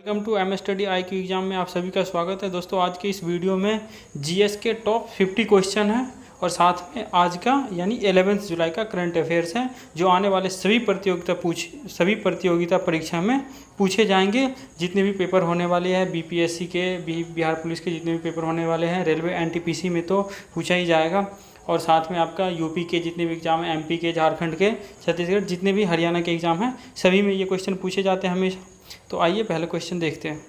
Welcome to M study I Q exam में आप सभी का स्वागत है। दोस्तों आज के इस वीडियो में जीएस के टॉप 50 क्वेश्चन हैं और साथ में आज का यानी 11 जुलाई का करंट अफेयर्स है जो आने वाले सभी प्रतियोगिता परीक्षा में पूछे जाएंगे। जितने भी पेपर होने वाले हैं बीपीएससी के, बिहार पुलिस के जितने भी पेपर होने वाले हैं, रेलवे एनटीपीसी में तो पूछा ही जाएगा और साथ में आपका यूपी के जितने भी एग्ज़ाम हैं, एमपी के, झारखंड के, छत्तीसगढ़, जितने भी हरियाणा के एग्ज़ाम हैं सभी में ये क्वेश्चन पूछे जाते हैं हमेशा। तो आइए पहले क्वेश्चन देखते हैं।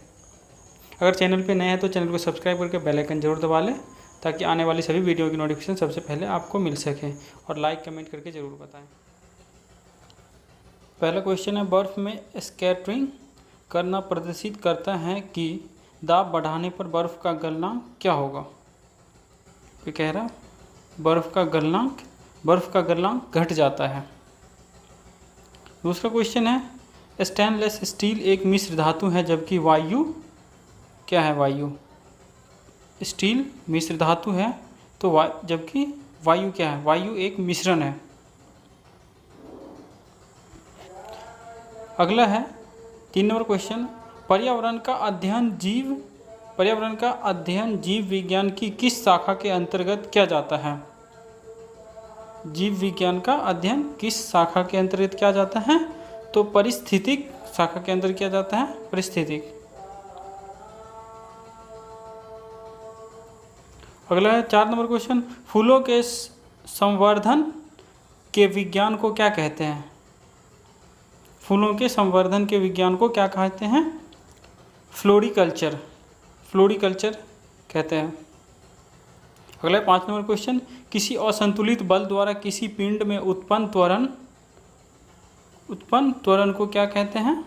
अगर चैनल पे नए हैं तो चैनल को सब्सक्राइब करके बेल आइकन जरूर दबा लें ताकि आने वाली सभी वीडियो की नोटिफिकेशन सबसे पहले आपको मिल सके और लाइक कमेंट करके ज़रूर बताएं। पहला क्वेश्चन है, बर्फ़ में स्कैटरिंग करना प्रदर्शित करता है कि दाब बढ़ाने पर बर्फ़ का गलनांक क्या होगा। ये कह रहा बर्फ़ का गलनांक घट जाता है। दूसरा क्वेश्चन है, स्टेनलेस स्टील एक मिश्र धातु है जबकि वायु क्या है। वायु स्टील मिश्र धातु है तो जबकि वायु क्या है। वायु एक मिश्रण है। अगला है 3 नंबर क्वेश्चन, पर्यावरण का अध्ययन जीव विज्ञान की किस शाखा के अंतर्गत किया जाता है। जीव विज्ञान का अध्ययन किस शाखा के अंतर्गत किया जाता है तो पारिस्थितिक शाखा के अंदर किया जाता है। पारिस्थितिक। अगला है 4 नंबर क्वेश्चन, फूलों के संवर्धन के विज्ञान को क्या कहते हैं। फूलों के संवर्धन के विज्ञान को क्या कहते हैं। फ्लोरिकल्चर कहते हैं। अगला है 5 नंबर क्वेश्चन, किसी असंतुलित बल द्वारा किसी पिंड में उत्पन्न त्वरण को क्या कहते हैं।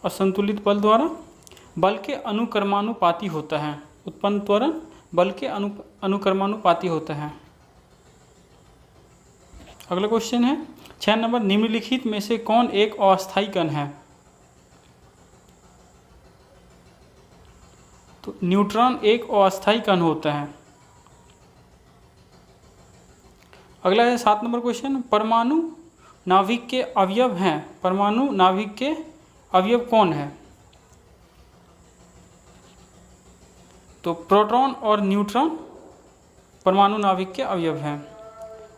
असंतुलित बल द्वारा बल के अनुक्रमानुपाती होता है। उत्पन्न त्वरण बल के अनुक्रमानुपाती होता है। अगला क्वेश्चन है 6 नंबर, निम्नलिखित में से कौन एक अस्थायी कण है। तो न्यूट्रॉन एक अस्थायी कण होता है। अगला है 7 नंबर क्वेश्चन, परमाणु नाभिक के अवयव हैं। परमाणु नाभिक के अवयव कौन है। तो प्रोटॉन और न्यूट्रॉन परमाणु नाभिक के अवयव हैं।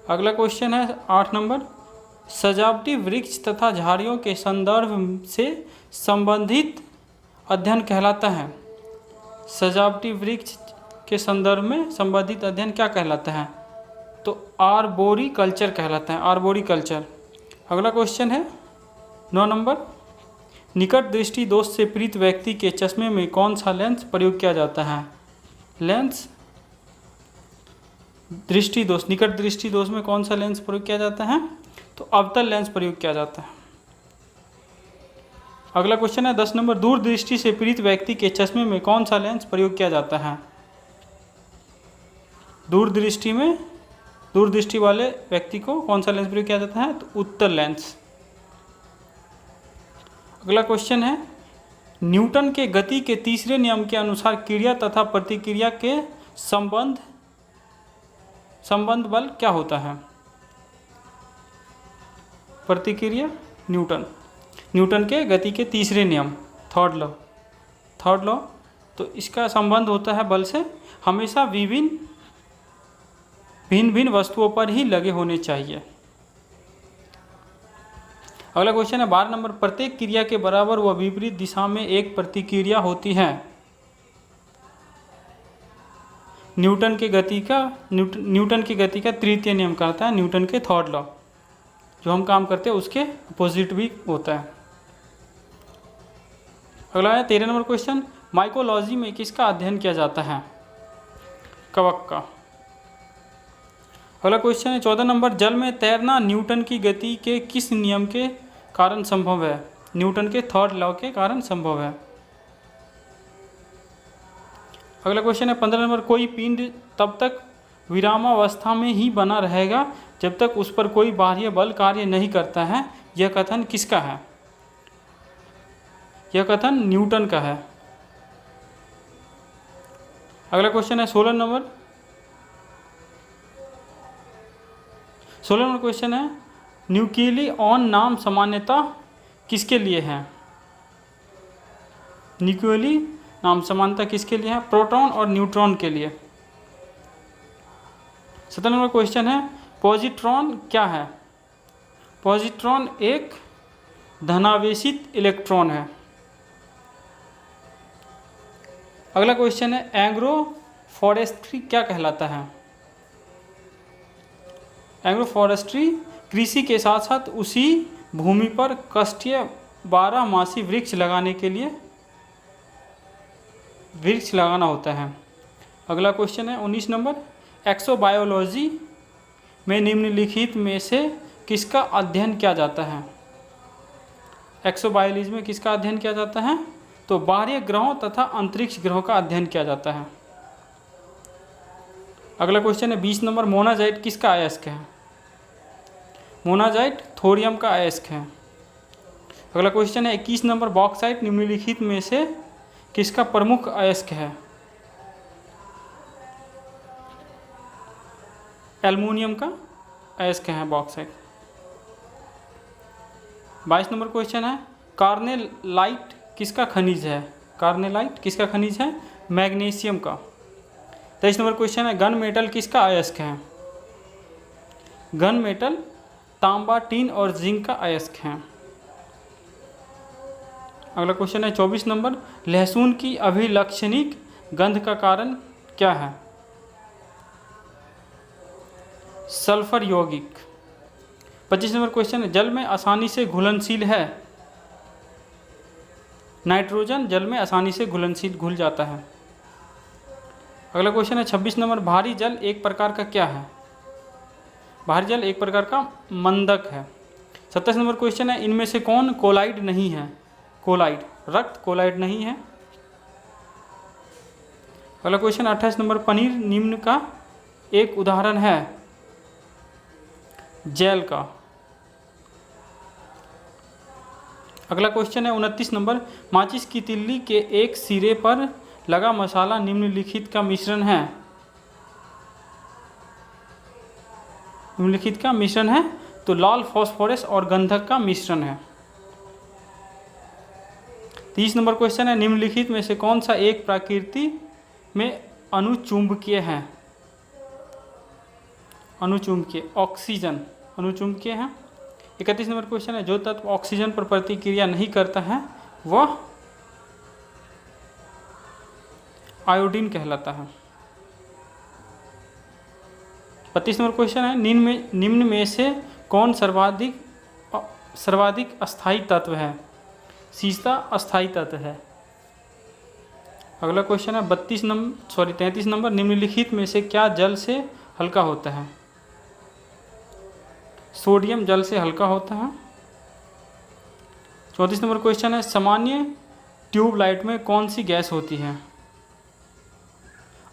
अगला क्वेश्चन है 8 नंबर, सजावटी वृक्ष तथा झाड़ियों के संदर्भ से संबंधित अध्ययन कहलाता है। सजावटी वृक्ष के संदर्भ में संबंधित अध्ययन क्या कहलाता है तो आर्बोरिकल्चर कहलाता है। आर्बोरिकल्चर। अगला क्वेश्चन है 9 नंबर, निकट दृष्टि दोष से पीड़ित व्यक्ति के चश्मे में कौन सा लेंस प्रयोग किया जाता है। लेंस दृष्टि दोष, निकट दृष्टि दोष में कौन सा लेंस प्रयोग किया जाता है तो अवतल लेंस प्रयोग किया जाता है। अगला क्वेश्चन है 10 नंबर, दूर दृष्टि से पीड़ित व्यक्ति के चश्मे में कौन सा लेंस प्रयोग किया जाता है। दूर दृष्टि वाले व्यक्ति को कौन सा लेंस प्रयोग किया जाता है तो उत्तल लेंस। अगला क्वेश्चन है, न्यूटन के गति के तीसरे नियम के अनुसार क्रिया तथा प्रतिक्रिया के संबंध बल क्या होता है। प्रतिक्रिया न्यूटन के गति के तीसरे नियम, थर्ड लॉ। तो इसका संबंध होता है बल से, हमेशा भिन्न वस्तुओं पर ही लगे होने चाहिए। अगला क्वेश्चन है 12 नंबर, प्रत्येक क्रिया के बराबर व विपरीत दिशा में एक प्रतिक्रिया होती है। न्यूटन की गति का तृतीय नियम कहता है न्यूटन के थर्ड लॉ। जो हम काम करते हैं उसके अपोजिट भी होता है। अगला है 13 नंबर क्वेश्चन, माइकोलॉजी में किसका अध्ययन किया जाता है। कवक का। अगला क्वेश्चन है 14 नंबर, जल में तैरना न्यूटन की गति के किस नियम के कारण संभव है। न्यूटन के थर्ड लॉ के कारण संभव है। अगला क्वेश्चन है 15 नंबर, कोई पिंड तब तक विरामावस्था में ही बना रहेगा जब तक उस पर कोई बाह्य बल कार्य नहीं करता है। यह कथन किसका है। यह कथन न्यूटन का है। अगला क्वेश्चन है 16 नंबर क्वेश्चन है, न्यूक्लियन नाम सामान्यतः किसके लिए है। न्यूक्लियली नाम समानता किसके लिए है? प्रोटॉन और न्यूट्रॉन के लिए। 17 नंबर क्वेश्चन है, पॉजिट्रॉन क्या है? पॉजिट्रॉन एक धनावेशित इलेक्ट्रॉन है। अगला क्वेश्चन है, एग्रोफॉरेस्ट्री क्या कहलाता है? एग्रोफॉरेस्ट्री कृषि के साथ साथ उसी भूमि पर काष्ठीय 12 मासी वृक्ष लगाने के लिए वृक्ष लगाना होता है। अगला क्वेश्चन है 19 नंबर, एक्सोबायोलॉजी में निम्नलिखित में से किसका अध्ययन किया जाता है? एक्सोबायोलॉजी में किसका अध्ययन किया जाता है? तो बाह्य ग्रहों तथा अंतरिक्ष ग्रहों का अध्ययन किया जाता है। अगला क्वेश्चन है 20 नंबर, मोनाजाइट किसका अयस्क है? मोनाजाइट थोरियम का अयस्क है। अगला क्वेश्चन है 21 नंबर, बॉक्साइट निम्नलिखित में से किसका प्रमुख अयस्क है? एल्युमिनियम का अयस्क है बॉक्साइट। 22 नंबर क्वेश्चन है, कार्नेलाइट किसका खनिज है? कार्नेलाइट किसका खनिज है? मैग्नीशियम का। 23 नंबर क्वेश्चन है, गन मेटल किसका अयस्क है? गन मेटल तांबा, टीन और जिंक का अयस्क है। अगला क्वेश्चन है 24 नंबर, लहसुन की अभिलक्षणिक गंध का कारण क्या है? सल्फर यौगिक। 25 नंबर क्वेश्चन है, जल में आसानी से घुलनशील है? नाइट्रोजन जल में आसानी से घुल जाता है। अगला क्वेश्चन है 26 नंबर, भारी जल एक प्रकार का क्या है? भारी जल एक प्रकार का मंदक है। 27 नंबर क्वेश्चन है, इनमें से कौन कोलाइड नहीं है? कोलाइड, रक्त कोलाइड नहीं है। अगला क्वेश्चन 28 नंबर, पनीर निम्न का एक उदाहरण है? जेल का। अगला क्वेश्चन है 29 नंबर, माचिस की तिल्ली के एक सिरे पर लगा मसाला निम्नलिखित का मिश्रण है? निम्नलिखित का मिश्रण है तो लाल फास्फोरस और गंधक का मिश्रण है। 30 नंबर क्वेश्चन है, निम्नलिखित में से कौन सा एक प्रकृति में अनुचुंबकीय है? अनुचुंबकीय, ऑक्सीजन अनुचुंबकीय है। 31 नंबर क्वेश्चन है, जो तत्व ऑक्सीजन पर प्रतिक्रिया नहीं करता है वह आयोडीन कहलाता है। 32 नंबर क्वेश्चन है, निम्न में से कौन सर्वाधिक अस्थायी तत्व है? सीसा अस्थायी तत्व है। अगला क्वेश्चन है 33 नंबर, निम्नलिखित में से क्या जल से हल्का होता है? सोडियम जल से हल्का होता है। 34 नंबर क्वेश्चन है, सामान्य ट्यूबलाइट में कौन सी गैस होती है?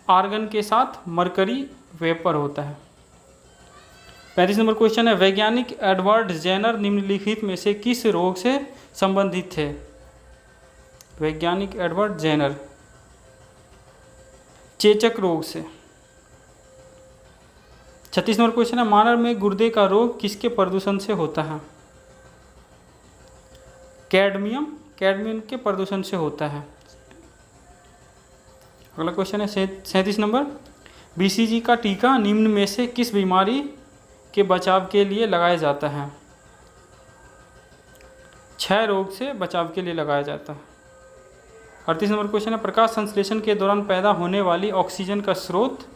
आर्गन के साथ मरकरी वेपर होता है। 35 नंबर क्वेश्चन है, वैज्ञानिक एडवर्ड जेनर निम्नलिखित में से किस रोग से संबंधित थे? वैज्ञानिक एडवर्ड जेनर चेचक रोग से। 36 नंबर क्वेश्चन है, मानव में गुर्दे का रोग किसके प्रदूषण से होता है? कैडमियम के प्रदूषण से होता है। अगला क्वेश्चन है 37 नंबर, बीसीजी का टीका निम्न में से किस बीमारी के बचाव के लिए लगाया जाता है? क्षय रोग से बचाव के लिए लगाया जाता है। 38 नंबर क्वेश्चन है, प्रकाश संश्लेषण के दौरान पैदा होने वाली ऑक्सीजन का स्रोत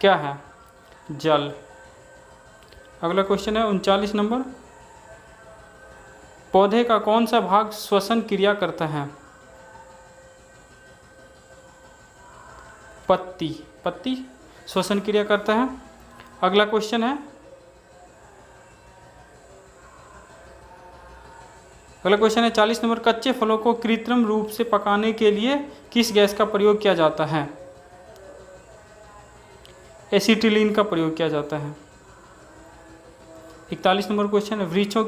क्या है? जल। अगला क्वेश्चन है 39 नंबर, पौधे का कौन सा भाग श्वसन क्रिया करता है? पत्ती श्वसन क्रिया करता है। अगला क्वेश्चन है 40 नंबर, कच्चे फलों को कृत्रिम रूप से पकाने के लिए किस गैस का प्रयोग किया जाता है? एसिटिलीन का प्रयोग किया जाता है। 41 नंबर क्वेश्चन है, वृक्षों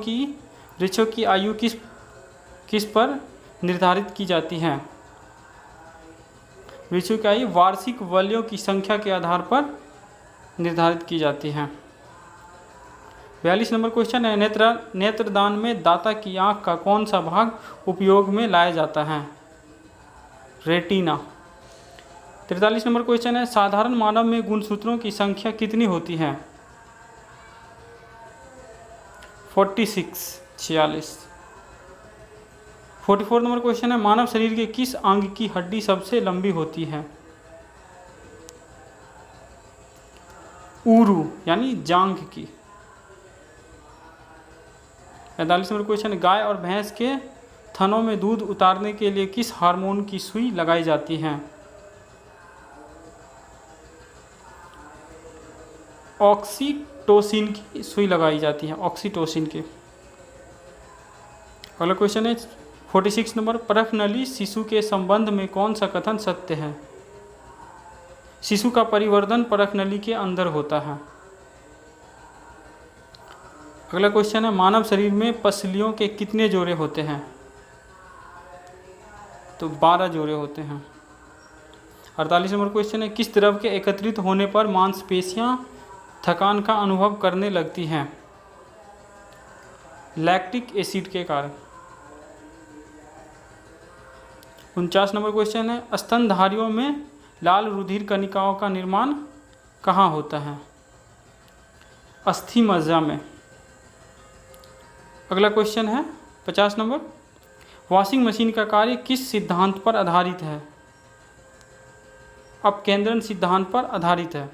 की आयु किस पर निर्धारित की जाती है? वृक्षों की आयु वार्षिक वलयों की संख्या के आधार पर निर्धारित की जाती है। 42 नंबर क्वेश्चन है, नेत्रदान में दाता की आंख का कौन सा भाग उपयोग में लाया जाता है? रेटिना। 43 नंबर क्वेश्चन है, साधारण मानव में गुणसूत्रों की संख्या कितनी होती है? 46। 44 नंबर क्वेश्चन है, मानव शरीर के किस अंग की हड्डी सबसे लंबी होती है? ऊरू यानी जांघ की। 45 नंबर क्वेश्चन है, गाय और भैंस के थनों में दूध उतारने के लिए किस हार्मोन की सुई लगाई जाती है? ऑक्सीटोसिन की सुई लगाई जाती है, ऑक्सीटोसिन की। अगला क्वेश्चन है 46 नंबर, परफनली शिशु के संबंध में कौन सा कथन सत्य है? शिशु का परिवर्धन परफनली के अंदर होता है। अगला क्वेश्चन है, मानव शरीर में पसलियों के कितने जोड़े होते हैं? तो 12 जोड़े होते हैं। 48 नंबर क्वेश्चन है, किस द्रव के एकत्रित होने पर मांसपेशियां थकान का अनुभव करने लगती हैं? लैक्टिक एसिड के कारण। 49 नंबर क्वेश्चन है, स्तनधारियों में लाल रुधिर कणिकाओं का निर्माण कहाँ होता है? अस्थि मज्जा में। अगला क्वेश्चन है 50 नंबर, वॉशिंग मशीन का कार्य किस सिद्धांत पर आधारित है? अपकेंद्रण सिद्धांत पर आधारित है।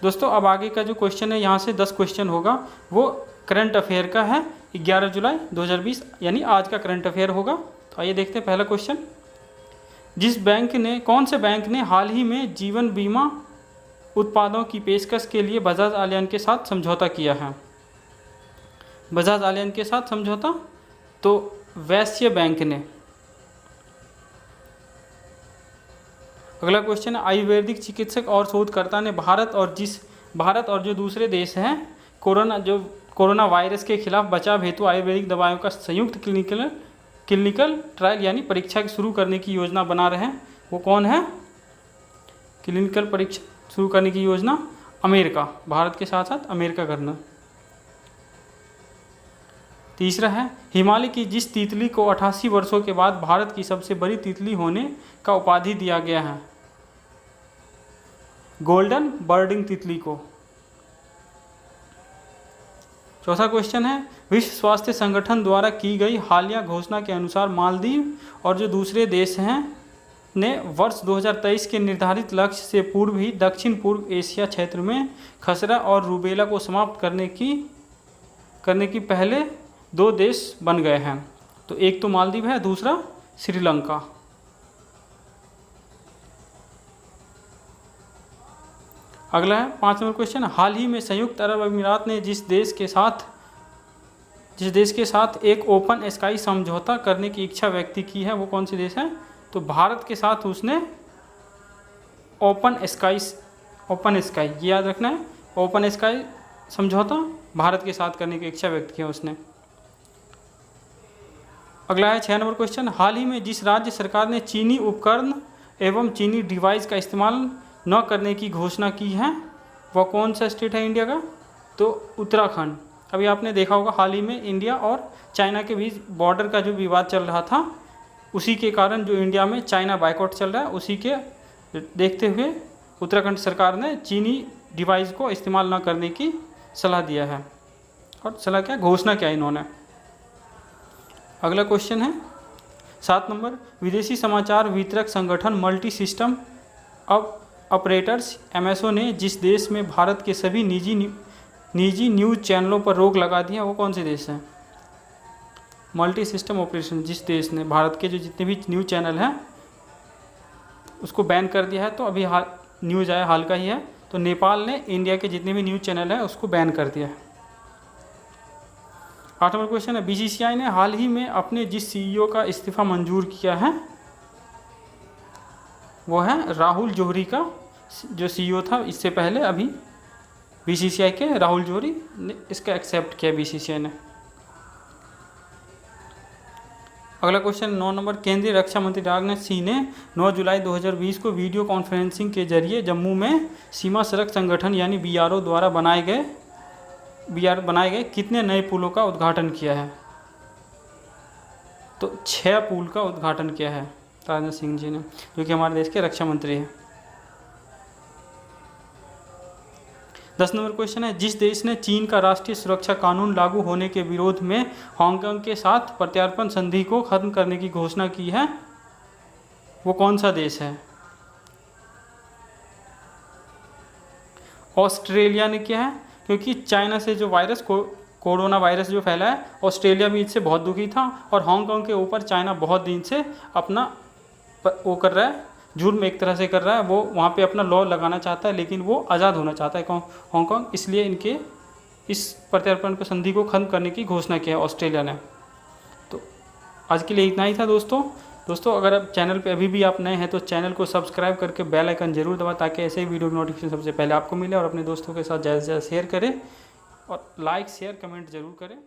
दोस्तों अब आगे का जो क्वेश्चन है, यहाँ से 10 क्वेश्चन होगा, वो करंट अफेयर का है। 11 जुलाई 2020 यानी आज का करंट अफेयर होगा। तो आइए देखते हैं पहला क्वेश्चन, कौन से बैंक ने हाल ही में जीवन बीमा उत्पादों की पेशकश के लिए बजाज आलियान के साथ समझौता किया है? बजाज आलियान के साथ समझौता तो वैश्य बैंक ने। अगला क्वेश्चन है, आयुर्वेदिक चिकित्सक और शोधकर्ता ने भारत और जो दूसरे देश हैं कोरोना वायरस के खिलाफ बचाव हेतु आयुर्वेदिक दवाओं का संयुक्त क्लिनिकल ट्रायल यानी परीक्षा शुरू करने की योजना बना रहे हैं, वो कौन है? क्लिनिकल परीक्षा शुरू करने की योजना अमेरिका, भारत के साथ साथ अमेरिका करना। तीसरा है, हिमालय की जिस तितली को 88 वर्षों के बाद भारत की सबसे बड़ी तितली होने का उपाधि दिया गया है? गोल्डन बर्डिंग तितली को। चौथा क्वेश्चन है, विश्व स्वास्थ्य संगठन द्वारा की गई हालिया घोषणा के अनुसार मालदीव और जो दूसरे देश हैं ने वर्ष 2023 के निर्धारित लक्ष्य से पूर्व ही दक्षिण पूर्व एशिया क्षेत्र में खसरा और रूबेला को समाप्त करने की पहले 2 देश बन गए हैं। तो एक तो मालदीव है, दूसरा श्रीलंका। अगला है 5 नंबर क्वेश्चन, हाल ही में संयुक्त अरब अमीरात ने जिस देश के साथ एक ओपन स्काई समझौता करने की इच्छा व्यक्त की है, वो कौन सी देश है? तो भारत के साथ उसने ओपन स्काई ये याद रखना है, ओपन स्काई समझौता भारत के साथ करने की इच्छा व्यक्त किया उसने। अगला है 6 नंबर क्वेश्चन, हाल ही में जिस राज्य सरकार ने चीनी उपकरण एवं चीनी डिवाइस का इस्तेमाल न करने की घोषणा की है, वह कौन सा स्टेट है इंडिया का? तो उत्तराखंड। अभी आपने देखा होगा हाल ही में इंडिया और चाइना के बीच बॉर्डर का जो विवाद चल रहा था, उसी के कारण जो इंडिया में चाइना बाइकआउट चल रहा है, उसी के देखते हुए उत्तराखंड सरकार ने चीनी डिवाइस को इस्तेमाल न करने की सलाह दिया है। और सलाह क्या, घोषणा क्या इन्होंने। अगला क्वेश्चन है 7 नंबर, विदेशी समाचार वितरक संगठन मल्टी सिस्टम ऑपरेटर्स MSO ने जिस देश में भारत के सभी निजी न्यूज़ चैनलों पर रोक लगा दी है, वो कौन से देश हैं? मल्टी सिस्टम ऑपरेशन जिस देश ने भारत के जो जितने भी न्यूज़ चैनल हैं उसको बैन कर दिया है। तो अभी न्यूज़ आया हाल का ही है, तो नेपाल ने इंडिया के जितने भी न्यूज़ चैनल हैं उसको बैन कर दिया है। 8 नंबर क्वेश्चन है, BCCI ने हाल ही में अपने जिस CEO का इस्तीफा मंजूर किया है, वो है राहुल जौहरी का। जो CEO था इससे पहले अभी BCCI के राहुल जौहरी ने इसका एक्सेप्ट किया BCCI ने। अगला क्वेश्चन 9 नंबर, केंद्रीय रक्षा मंत्री राजनाथ सिंह ने 9 जुलाई 2020 को वीडियो कॉन्फ्रेंसिंग के जरिए जम्मू में सीमा सड़क संगठन यानी BRO द्वारा बनाए गए BR बनाए गए, कितने नए पुलों का उद्घाटन किया है? तो 6 पुल का उद्घाटन किया है राजनाथ सिंह जी ने, जो कि हमारे देश के रक्षा मंत्री हैं। 10 नंबर क्वेश्चन है, जिस देश ने चीन का राष्ट्रीय सुरक्षा कानून लागू होने के विरोध में हांगकांग के साथ प्रत्यार्पण संधि को खत्म करने की घोषणा की है, वो कौन सा देश है? ऑस्ट्रेलिया ने किया है, क्योंकि चाइना से जो वायरस कोरोना वायरस जो फैला है, ऑस्ट्रेलिया भी इससे बहुत दुखी था और हांगकांग के ऊपर चाइना बहुत दिन से अपना वो कर रहा है, जुर्म एक तरह से कर रहा है, वो वहाँ पे अपना लॉ लगाना चाहता है, लेकिन वो आज़ाद होना चाहता है हांगकांग, इसलिए इनके इस प्रत्यार्पण को संधि को खत्म करने की घोषणा की है ऑस्ट्रेलिया ने। तो आज के लिए इतना ही था दोस्तों अगर आप चैनल पे अभी भी आप नए हैं तो चैनल को सब्सक्राइब करके बेल आइकन जरूर दबाएं, ताकि ऐसे ही वीडियो की नोटिफिकेशन सबसे पहले आपको मिले, और अपने दोस्तों के साथ ज़्यादा से ज़्यादा शेयर करें और लाइक शेयर कमेंट जरूर करें।